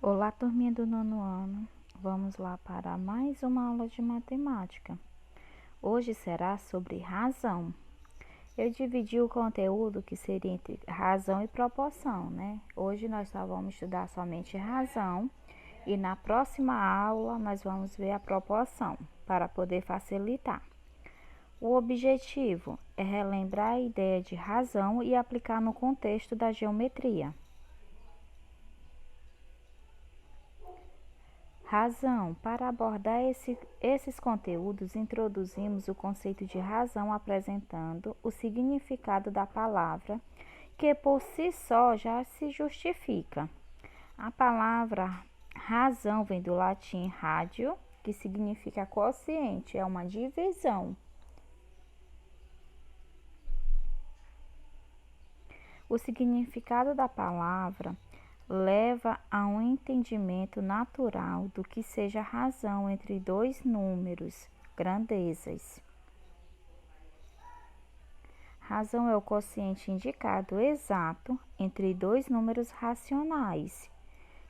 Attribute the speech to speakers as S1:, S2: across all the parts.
S1: Olá, turminha do nono ano. Vamos lá para mais uma aula de matemática. Hoje será sobre razão. Eu dividi o conteúdo que seria entre razão e proporção, né? Hoje nós só vamos estudar somente razão e na próxima aula nós vamos ver a proporção para poder facilitar. O objetivo é relembrar a ideia de razão e aplicar no contexto da geometria. Razão. Para abordar esses conteúdos, introduzimos o conceito de razão apresentando o significado da palavra, que por si só já se justifica. A palavra razão vem do latim ratio, que significa quociente, é uma divisão. O significado da palavra leva a um entendimento natural do que seja a razão entre dois números, grandezas. Razão é o quociente indicado exato entre dois números racionais,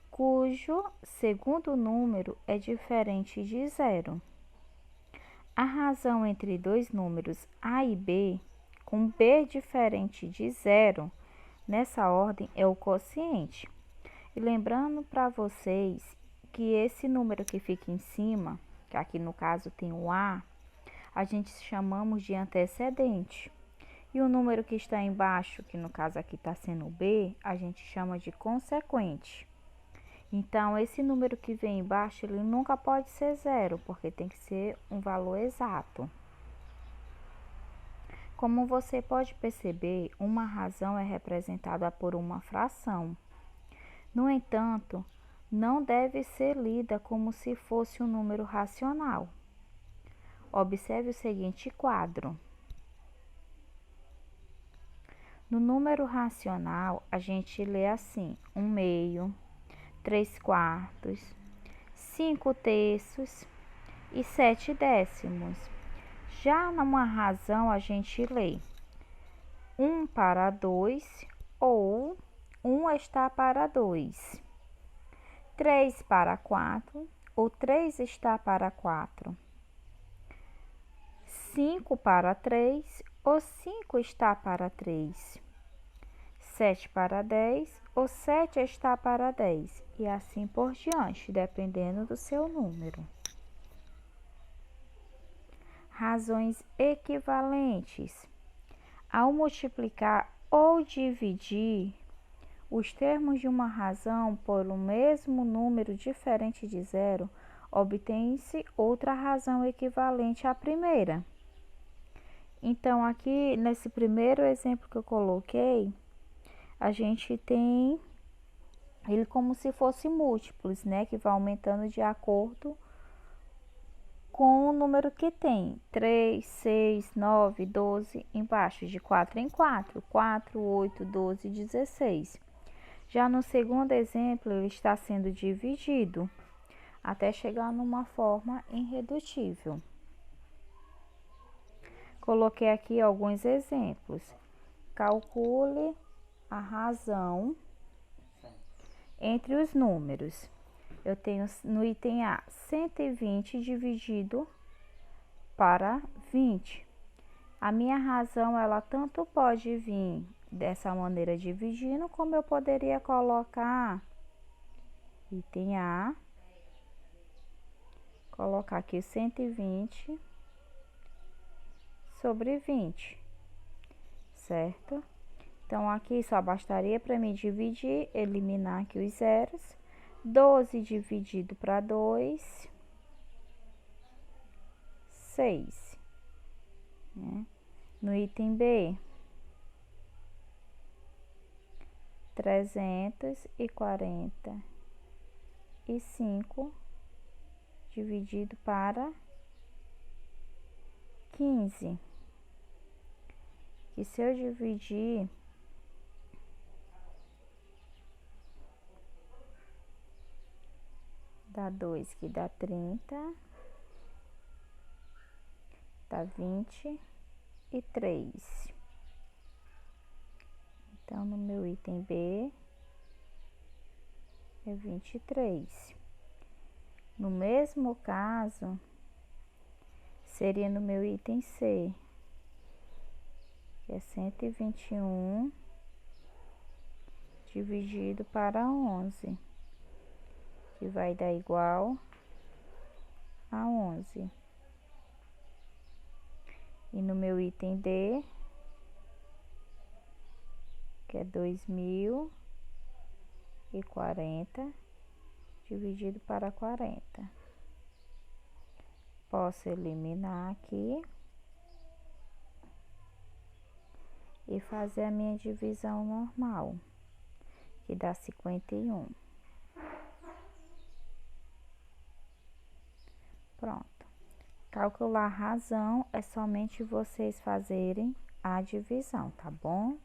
S1: cujo segundo número é diferente de zero. A razão entre dois números A e B, com B diferente de zero, nessa ordem é o quociente. E lembrando para vocês que esse número que fica em cima, que aqui no caso tem o A gente chamamos de antecedente. E o número que está embaixo, que no caso aqui está sendo o B, a gente chama de consequente. Então, esse número que vem embaixo, ele nunca pode ser zero, porque tem que ser um valor exato. Como você pode perceber, uma razão é representada por uma fração. No entanto, não deve ser lida como se fosse um número racional. Observe o seguinte quadro. No número racional, a gente lê assim: 1/2, 3/4, 5/3 e 7/10. Já numa razão, a gente lê 1/2 ou 1 está para 2, 3/4 ou 3 está para 4, 5/3 ou 5 está para 3, 7/10 ou 7 está para 10 e assim por diante, dependendo do seu número. Razões equivalentes. Ao multiplicar ou dividir os termos de uma razão por um mesmo número diferente de zero, obtém-se outra razão equivalente à primeira. Então, aqui nesse primeiro exemplo que eu coloquei, a gente tem ele como se fosse múltiplos, né? Que vai aumentando de acordo com o número que tem. 3, 6, 9, 12, embaixo de 4 em 4, 4, 8, 12, 16. Já no segundo exemplo, ele está sendo dividido até chegar numa forma irredutível. Coloquei aqui alguns exemplos. Calcule a razão entre os números. Eu tenho no item A 120 dividido para 20. A minha razão, ela tanto pode vir dessa maneira dividindo, como eu poderia colocar item A, colocar aqui 120 sobre 20, certo? Então, aqui só bastaria para me dividir, eliminar aqui os zeros. 12 dividido para 2, 6. Né? No item B, 345 dividido para 15. Que se eu dividir dá 2, que dá 30, dá 23. Então, no meu item B, é 23. No mesmo caso, seria no meu item C, que é 121 dividido para 11, que vai dar igual a 11. E no meu item D, que é 2040 dividido para 40. Posso eliminar aqui e fazer a minha divisão normal, que dá 51. Pronto. Calcular razão é somente vocês fazerem a divisão, tá bom?